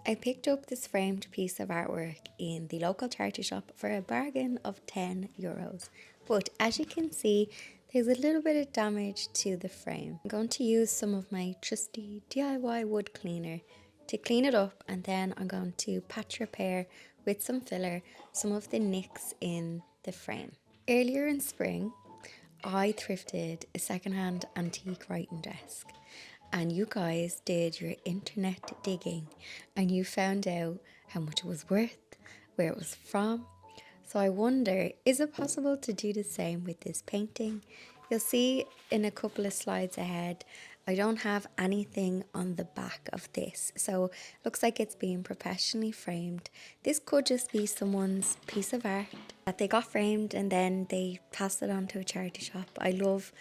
I picked up this framed piece of artwork in the local charity shop for a bargain of €10. But as you can see, there's a little bit of damage to the frame. I'm going to use some of my trusty DIY wood cleaner to clean it up, and then I'm going to patch repair with some filler some of the nicks in the frame. Earlier in spring, I thrifted a secondhand antique writing desk, and you guys did your internet digging and you found out how much it was worth, where it was from. So I wonder, is it possible to do the same with this painting? You'll see in a couple of slides ahead, I don't have anything on the back of this, so it looks like it's being professionally framed. This could just be someone's piece of art that they got framed and then they passed it on to a charity shop. I love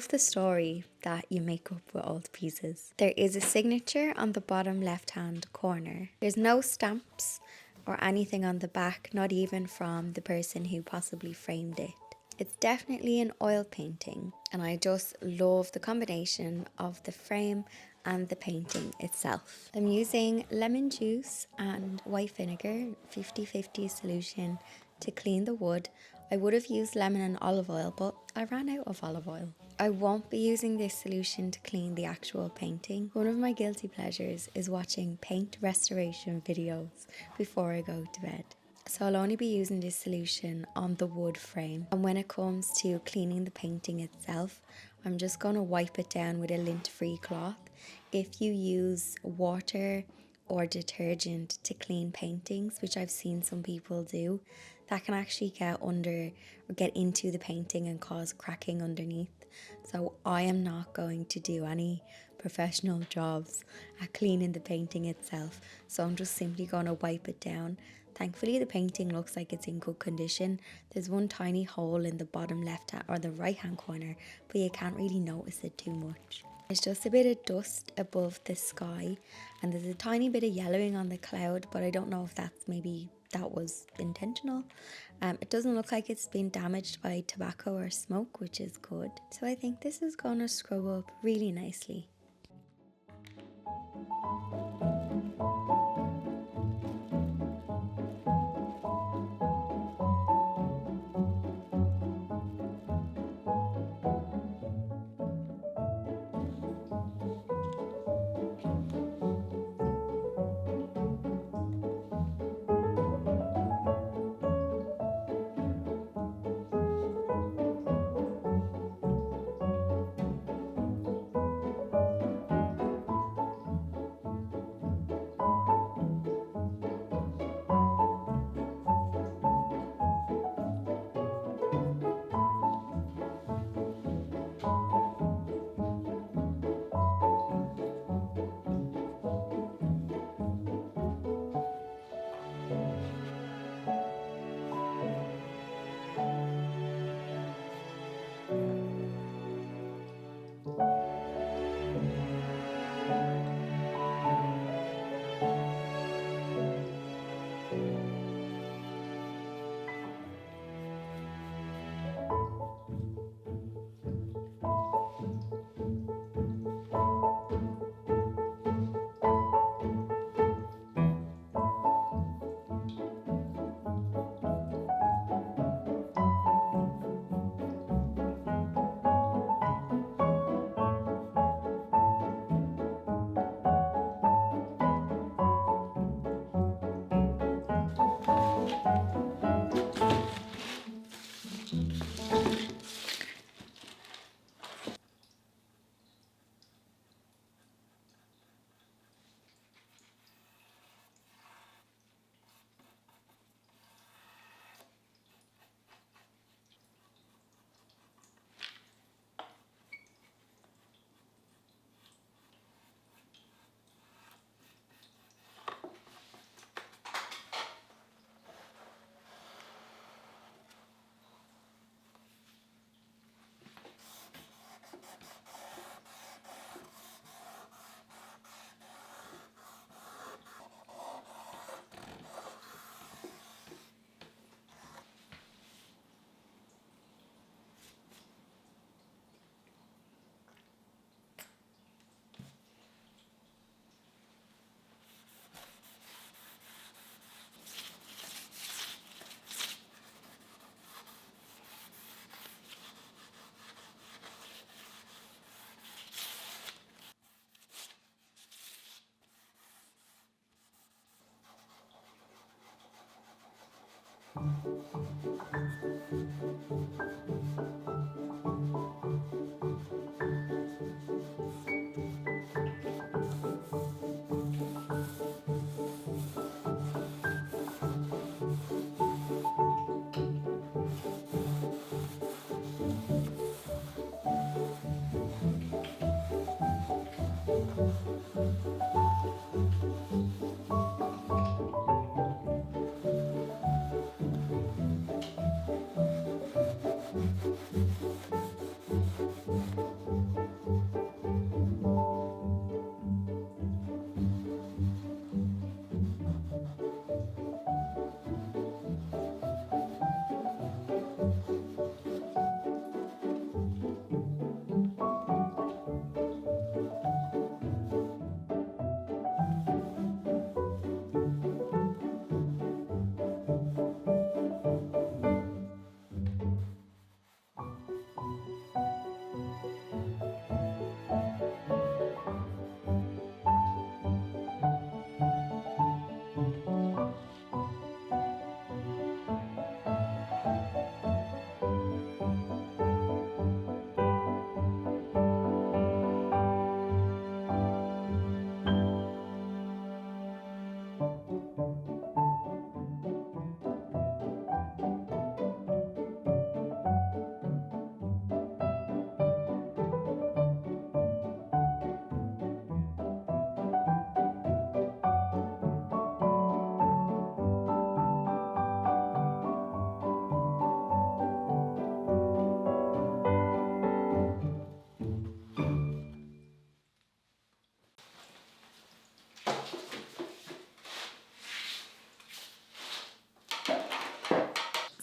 the story that you make up with old pieces. There is a signature on the bottom left hand corner. There's no stamps or anything on the back, not even from the person who possibly framed it. It's definitely an oil painting, and I just love the combination of the frame and the painting itself. I'm using lemon juice and white vinegar 50-50 solution to clean the wood. I would have used lemon and olive oil, but I ran out of olive oil. I won't be using this solution to clean the actual painting. One of my guilty pleasures is watching paint restoration videos before I go to bed. So I'll only be using this solution on the wood frame. And when it comes to cleaning the painting itself, I'm just going to wipe it down with a lint-free cloth. If you use water or detergent to clean paintings, which I've seen some people do, that can actually get under or get into the painting and cause cracking underneath. So I am not going to do any professional jobs at cleaning the painting itself. So I'm just simply going to wipe it down. Thankfully, the painting looks like it's in good condition. There's one tiny hole in the bottom left or the right hand corner, but you can't really notice it too much. There's just a bit of dust above the sky, and there's a tiny bit of yellowing on the cloud, but I don't know if that was intentional. It doesn't look like it's been damaged by tobacco or smoke, which is good. So I think this is going to scrub up really nicely.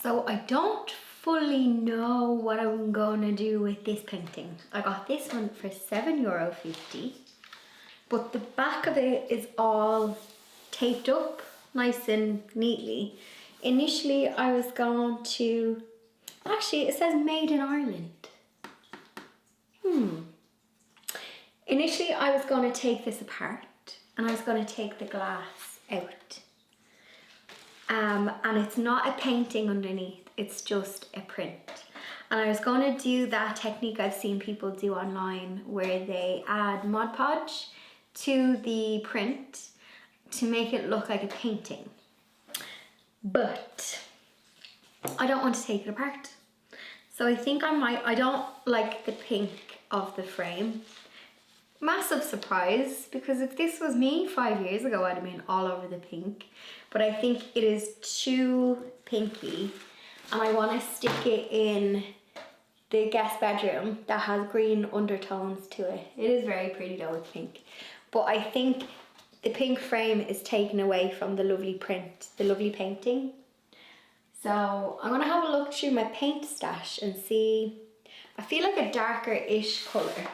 So I don't fully know what I'm gonna do with this painting. I got this one for €7.50, but the back of it is all taped up nice and neatly. Initially I was going to, actually it says made in Ireland. Initially I was going to take this apart and I was going to take the glass out. And it's not a painting underneath, it's just a print. And I was going to do that technique I've seen people do online where they add Mod Podge to the print to make it look like a painting. But I don't want to take it apart. So I think I don't like the pink of the frame. Massive surprise, because if this was me 5 years ago, I'd have been all over the pink. But I think it is too pinky and I want to stick it in the guest bedroom that has green undertones to it. It is very pretty though with pink. But I think the pink frame is taken away from the lovely print, the lovely painting. So I'm going to have a look through my paint stash and see. I feel like a darker-ish colour.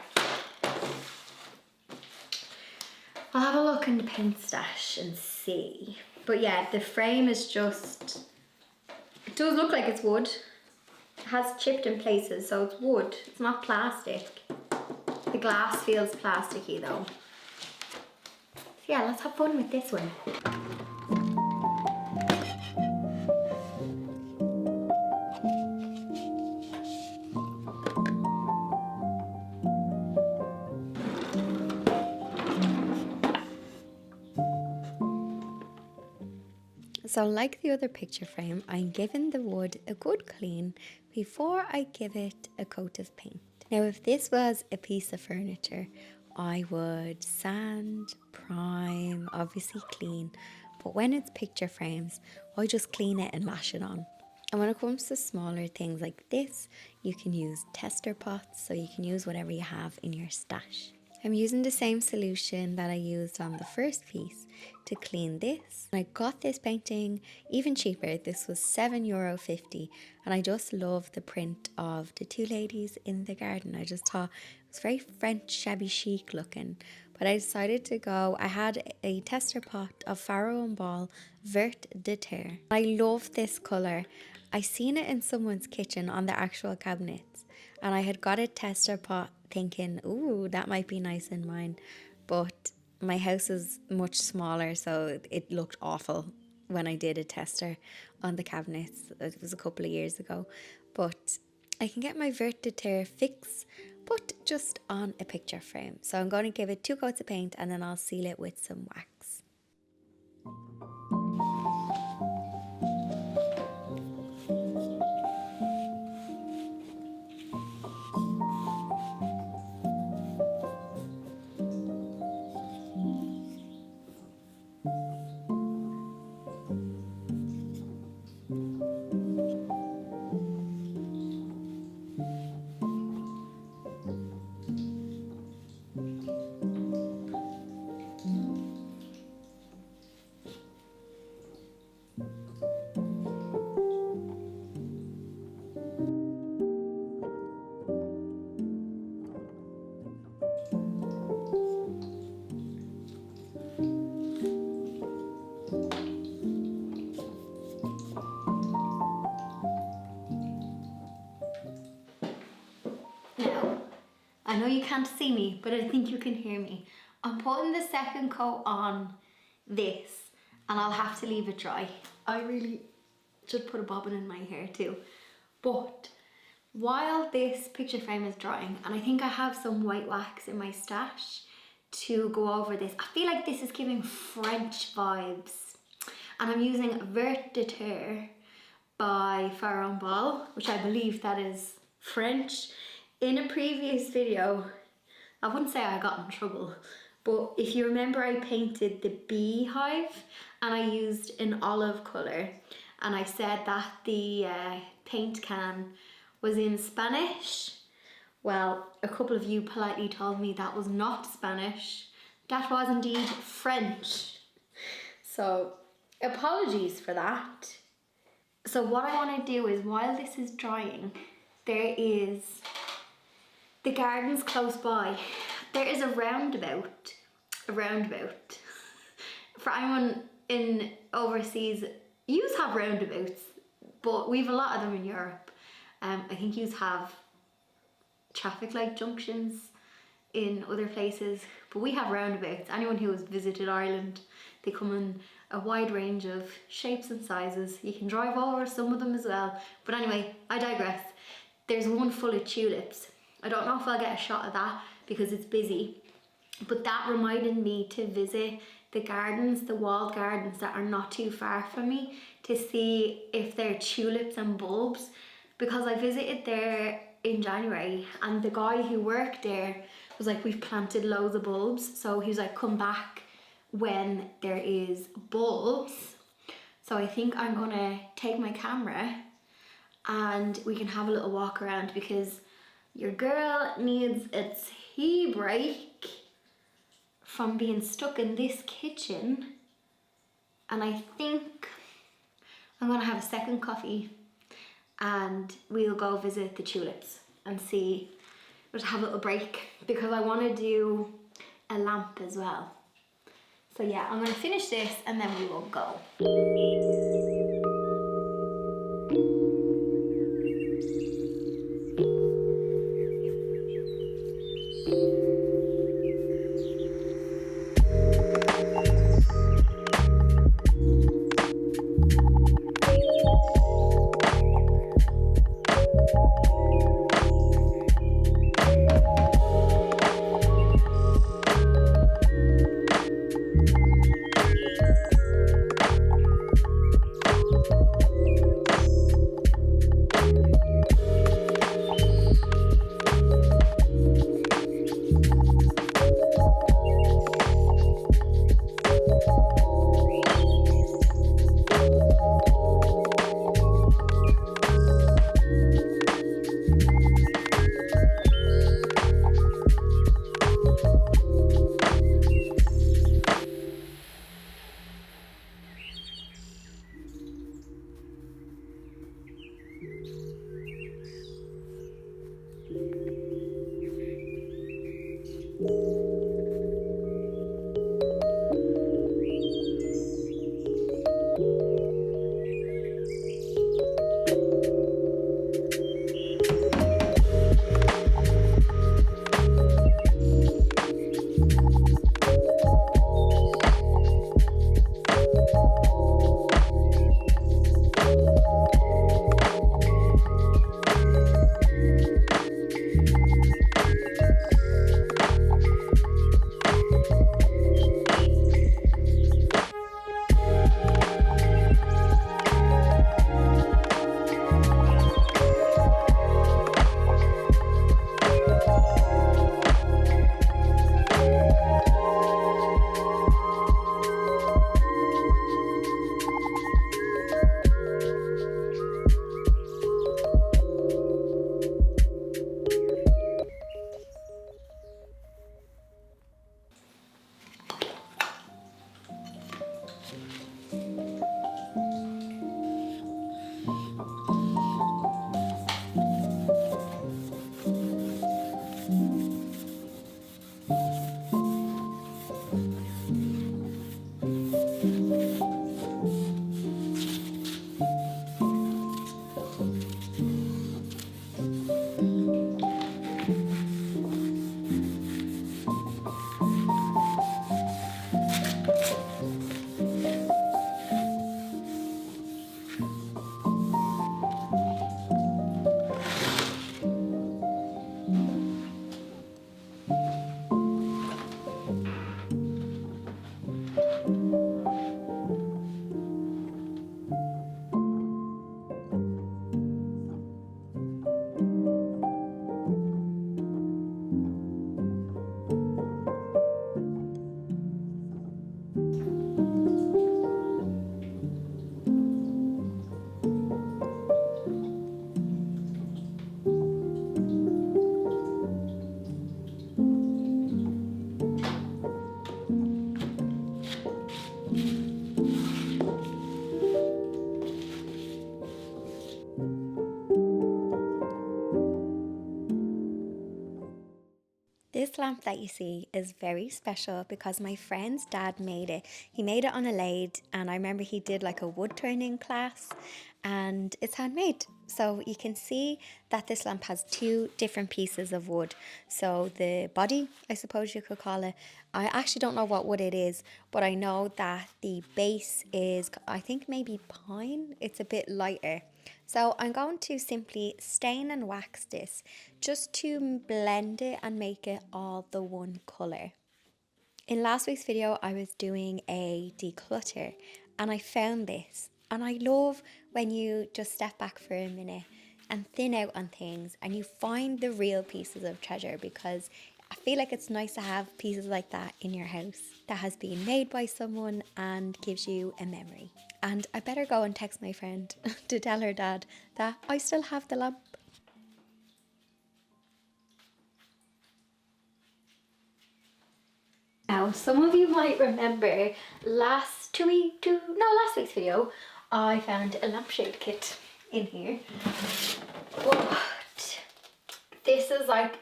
I'll have a look in the paint stash and see. But yeah, the frame is just, it does look like it's wood. It has chipped in places, so it's wood. It's not plastic. The glass feels plasticky though. So yeah, let's have fun with this one. So like the other picture frame, I'm giving the wood a good clean before I give it a coat of paint. Now if this was a piece of furniture, I would sand, prime, obviously clean. But when it's picture frames, I just clean it and lash it on. And when it comes to smaller things like this, you can use tester pots, so you can use whatever you have in your stash. I'm using the same solution that I used on the first piece to clean this. I got this painting even cheaper. This was €7.50 and I just love the print of the two ladies in the garden. I just thought it was very French shabby chic looking. But I decided to go, I had a tester pot of Farrow and Ball Vert de Terre. I love this colour. I seen it in someone's kitchen on the actual cabinets and I had got a tester pot thinking, ooh, that might be nice in mine. But my house is much smaller, so it looked awful. when I did a tester on the cabinets. It was a couple of years ago, but I can get my vert de terre fix, but just on a picture frame. So I'm going to give it 2 coats of paint and then I'll seal it with some wax. Now, I know you can't see me, but I think you can hear me. I'm putting the second coat on this and I'll have to leave it dry. I really should put a bobbin in my hair too. But while this picture frame is drying, and I think I have some white wax in my stash to go over this. I feel like this is giving French vibes. And I'm using Vert de Terre by Farron Ball, which I believe that is French. In a previous video, I wouldn't say I got in trouble, but if you remember, I painted the beehive and I used an olive colour, and I said that the paint can was in Spanish. Well, a couple of you politely told me that was not Spanish. That was indeed French. So apologies for that. So what I want to do is, while this is drying, there is the gardens close by. There is a roundabout. For anyone in overseas, yous have roundabouts, but we've a lot of them in Europe. I think yous have traffic light junctions in other places, but we have roundabouts. Anyone who has visited Ireland, they come in a wide range of shapes and sizes. You can drive over some of them as well. But anyway, I digress. There's one full of tulips. I don't know if I'll get a shot of that because it's busy, but that reminded me to visit the gardens, the walled gardens that are not too far from me, to see if there are tulips and bulbs, because I visited there in January and the guy who worked there was like, we've planted loads of bulbs. So he was like, come back when there is bulbs. So I think I'm gonna take my camera and we can have a little walk around, because your girl needs a tea break from being stuck in this kitchen. And I think I'm gonna have a second coffee and we'll go visit the tulips and see, we'll have a little break, because I want to do a lamp as well. So yeah, I'm gonna finish this and then we will go. lamp that you see is very special because my friend's dad made it. He made it on a lathe, and I remember he did like a wood turning class, and it's handmade. So you can see that this lamp has two different pieces of wood. So the body, I suppose you could call it, I actually don't know what wood it is, but I know that the base is, I think maybe pine. It's a bit lighter. So I'm going to simply stain and wax this just to blend it and make it all the one colour. In last week's video, I was doing a declutter and I found this. And I love when you just step back for a minute and thin out on things and you find the real pieces of treasure, because I feel like it's nice to have pieces like that in your house that has been made by someone and gives you a memory. And I better go and text my friend to tell her dad that I still have the lamp. Now, some of you might remember last week's video, I found a lampshade kit in here. But this is like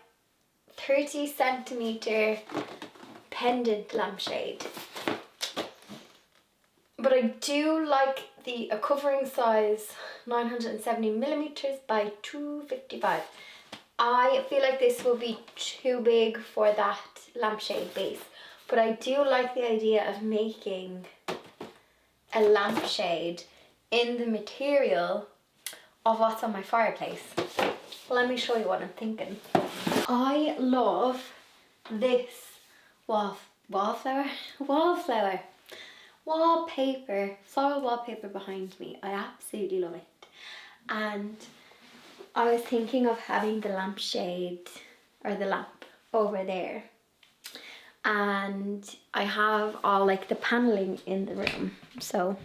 30 centimeter pendant lampshade. But I do like a covering size 970 millimeters by 255. I feel like this will be too big for that lampshade base, but I do like the idea of making a lampshade in the material of what's on my fireplace. Let me show you what I'm thinking. I love this wallpaper, floral wallpaper behind me. I absolutely love it. And I was thinking of having the lampshade or the lamp over there. And I have all like the paneling in the room. So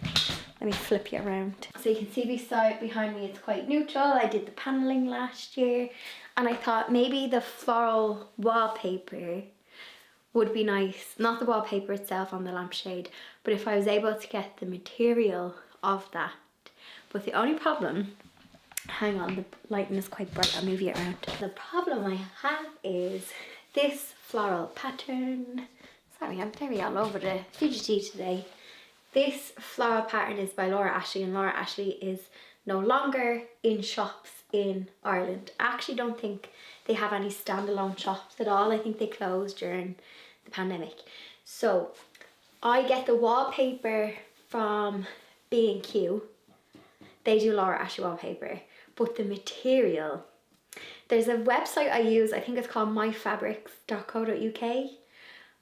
let me flip you around. So you can see behind me it's quite neutral. I did the paneling last year. And I thought maybe the floral wallpaper would be nice. Not the wallpaper itself on the lampshade, but if I was able to get the material of that. But the only problem, hang on, the lighting is quite bright, I'll move you around. The problem I have is this floral pattern. Sorry, I'm very all over the fidgety today. This floral pattern is by Laura Ashley, and Laura Ashley is no longer in shops in Ireland. I actually don't think they have any standalone shops at all. I think they closed during the pandemic. So I get the wallpaper from B&Q. They do Laura Ashley wallpaper, but the material, there's a website I use, I think it's called myfabrics.co.uk,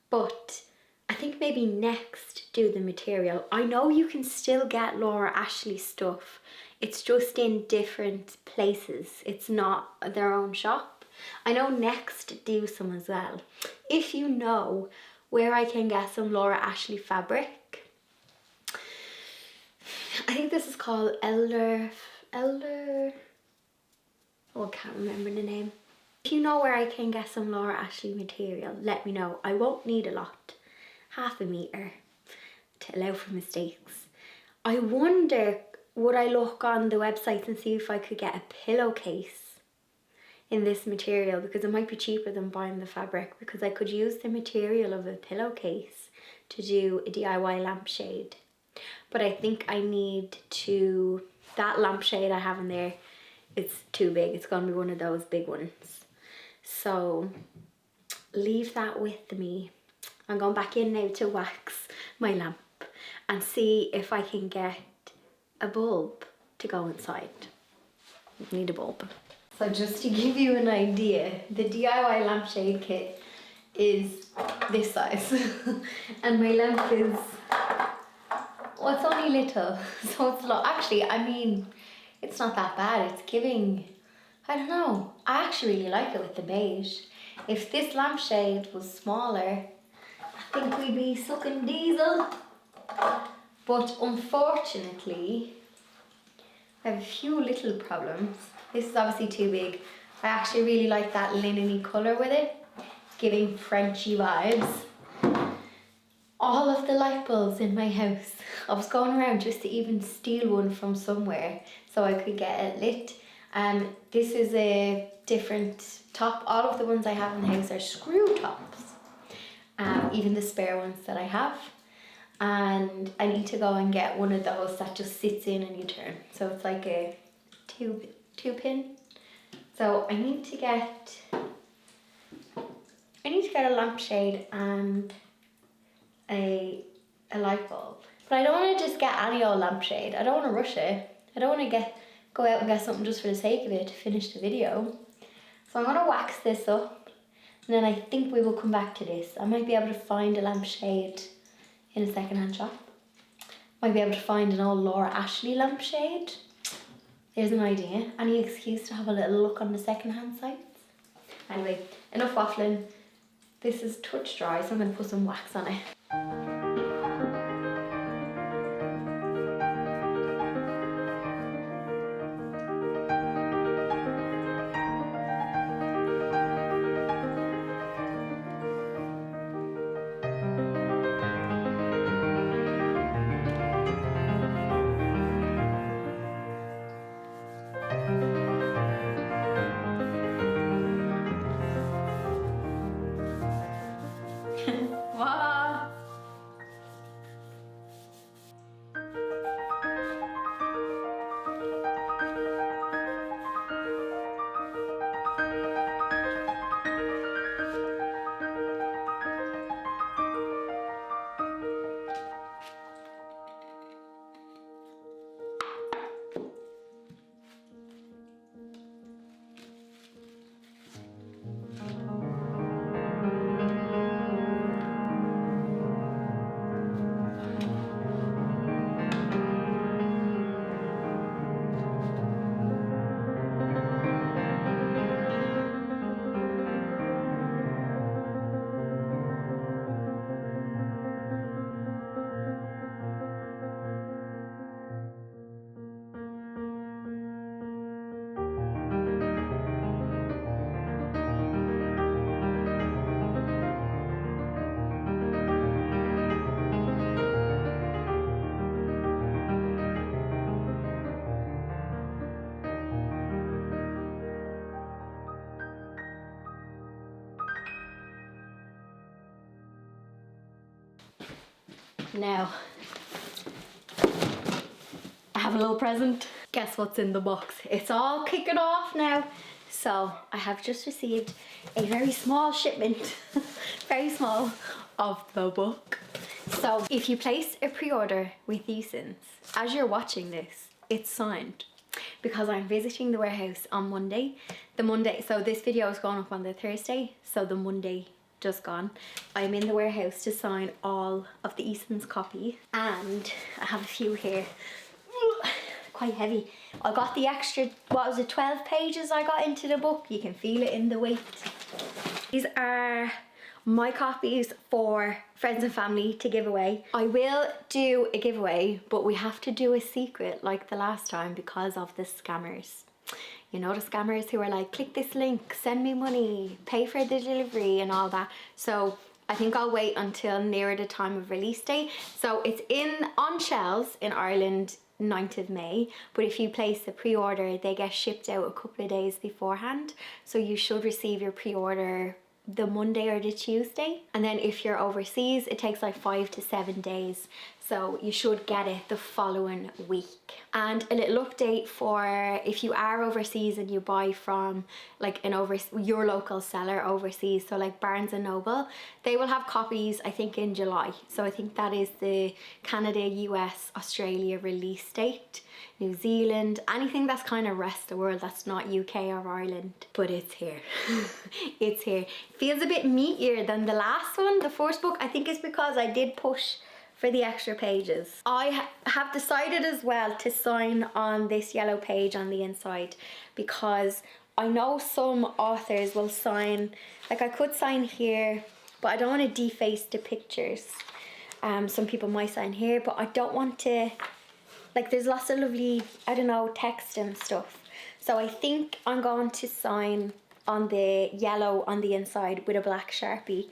but I think maybe Next do the material. I know you can still get Laura Ashley stuff, it's just in different places. It's not their own shop. I know Next do some as well. If you know where I can get some Laura Ashley fabric, I think this is called Elder, oh, I can't remember the name. If you know where I can get some Laura Ashley material, let me know. I won't need a lot, half a metre to allow for mistakes. I wonder, would I look on the websites and see if I could get a pillowcase in this material, because it might be cheaper than buying the fabric, because I could use the material of a pillowcase to do a DIY lampshade. But I think I need to, that lampshade I have in there, it's too big. It's going to be one of those big ones. So leave that with me. I'm going back in now to wax my lamp and see if I can get a bulb to go inside. Need a bulb. So just to give you an idea, the DIY lampshade kit is this size and my lamp is, well, it's only little, so it's low. Actually, I mean, it's not that bad. It's giving, I don't know, I actually really like it with the beige. If this lampshade was smaller, I think we'd be sucking diesel. But unfortunately, I have a few little problems. This is obviously too big. I actually really like that linen-y colour with it. It's giving Frenchy vibes. All of the light bulbs in my house, I was going around just to even steal one from somewhere so I could get it lit. This is a different top. All of the ones I have in the house are screw tops. Even the spare ones that I have. And I need to go and get one of those that just sits in and you turn. So it's like a two pin. So I need to get a lampshade and a light bulb. But I don't want to just get any old lampshade. I don't want to rush it. I don't want to go out and get something just for the sake of it to finish the video. So I'm going to wax this up, and then I think we will come back to this. I might be able to find a lampshade in a second-hand shop. Might be able to find an old Laura Ashley lampshade. There's an idea. Any excuse to have a little look on the second-hand sites. Anyway, enough waffling. This is touch dry, so I'm going to put some wax on it. Voila! Now, I have a little present. Guess what's in the box? It's all kicking off now. So I have just received a very small shipment, very small, of the book. So if you place a pre-order with Easons, as you're watching this, it's signed. Because I'm visiting the warehouse on Monday. So this video is going up on the Thursday, so the Monday just gone. I'm in the warehouse to sign all of the Eason's copy, and I have a few here. Quite heavy. I got the extra, what was it, 12 pages I got into the book. You can feel it in the weight. These are my copies for friends and family to give away. I will do a giveaway, but we have to do a secret like the last time because of the scammers. You know, the scammers who are like, click this link, send me money, pay for the delivery and all that. So I think I'll wait until nearer the time of release date. So it's on shelves in Ireland 9th of May, but if you place a pre-order, they get shipped out a couple of days beforehand. So you should receive your pre-order the Monday or the Tuesday. And then if you're overseas, it takes like 5 to 7 days. So you should get it the following week. And a little update for if you are overseas and you buy from like your local seller overseas, so like Barnes & Noble, they will have copies I think in July. So I think that is the Canada, US, Australia release date. New Zealand, anything that's kind of rest of the world that's not UK or Ireland, but it's here. It's here. Feels a bit meatier than the last one, the first book. I think it's because I did push for the extra pages. I have decided as well to sign on this yellow page on the inside because I know some authors will sign, like I could sign here, but I don't want to deface the pictures. Some people might sign here, but I don't want to, like there's lots of lovely, I don't know, text and stuff. So I think I'm going to sign on the yellow on the inside with a black Sharpie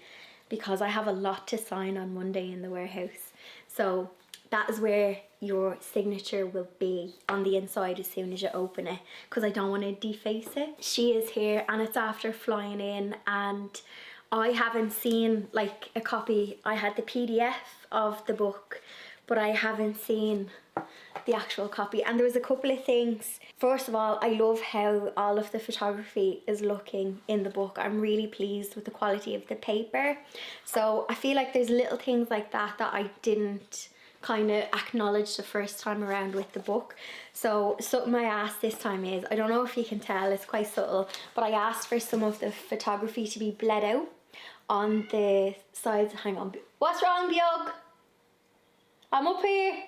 because I have a lot to sign on Monday in the warehouse. So that is where your signature will be on the inside as soon as you open it, because I don't want to deface it. She is here, and it's after flying in, and I haven't seen like a copy. I had the PDF of the book, but I haven't seen the actual copy. And there was a couple of things. First of all, I love how all of the photography is looking in the book. I'm really pleased with the quality of the paper. So I feel like there's little things like that that I didn't kind of acknowledge the first time around with the book. So something I asked this time is, I don't know if you can tell, it's quite subtle, but I asked for some of the photography to be bled out on the sides. Hang on, what's wrong, Bjog? I'm up here.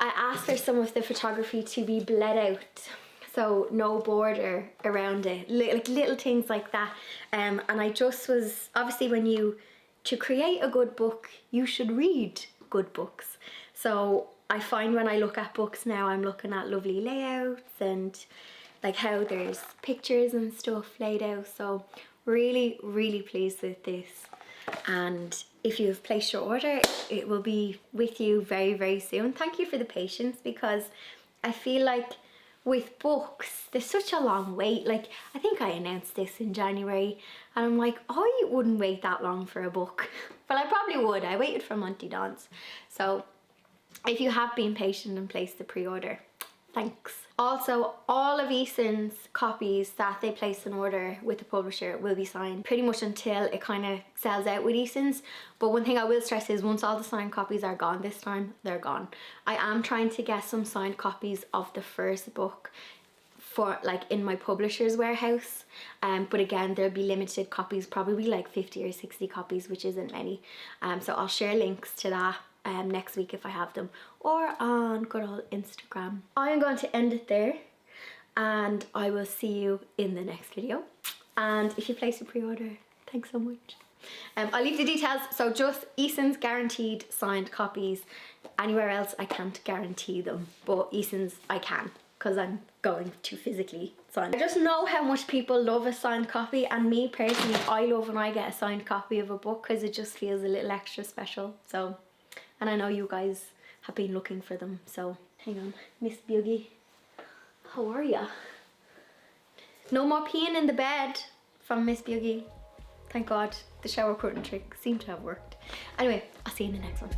I asked for some of the photography to be bled out, so no border around it, like little things like that. And I just was, obviously to create a good book, you should read good books. So I find when I look at books now, I'm looking at lovely layouts and like how there's pictures and stuff laid out. So really, really pleased with this. And if you've placed your order, it will be with you very, very soon. Thank you for the patience, because I feel like with books, there's such a long wait. Like, I think I announced this in January, and I'm like, I wouldn't wait that long for a book. But I probably would. I waited for Monty Don's. So if you have been patient and placed the pre-order, thanks. Also, all of Ethan's copies that they place an order with the publisher will be signed pretty much until it kind of sells out with Ethan's. But one thing I will stress is, once all the signed copies are gone this time, they're gone. I am trying to get some signed copies of the first book for like in my publisher's warehouse, but again, there'll be limited copies, probably like 50 or 60 copies, which isn't many. So I'll share links to that next week if I have them, or on good old Instagram. I'm going to end it there, and I will see you in the next video. And if you place a pre-order, thanks so much. I'll leave the details. So just Eason's guaranteed signed copies. Anywhere else I can't guarantee them, but Eason's I can, because I'm going to physically sign. I just know how much people love a signed copy, and me personally, I love when I get a signed copy of a book, because it just feels a little extra special. So, and I know you guys have been looking for them. So hang on, Miss Buggy, how are ya? No more peeing in the bed from Miss Buggy. Thank God, the shower curtain trick seemed to have worked. Anyway, I'll see you in the next one.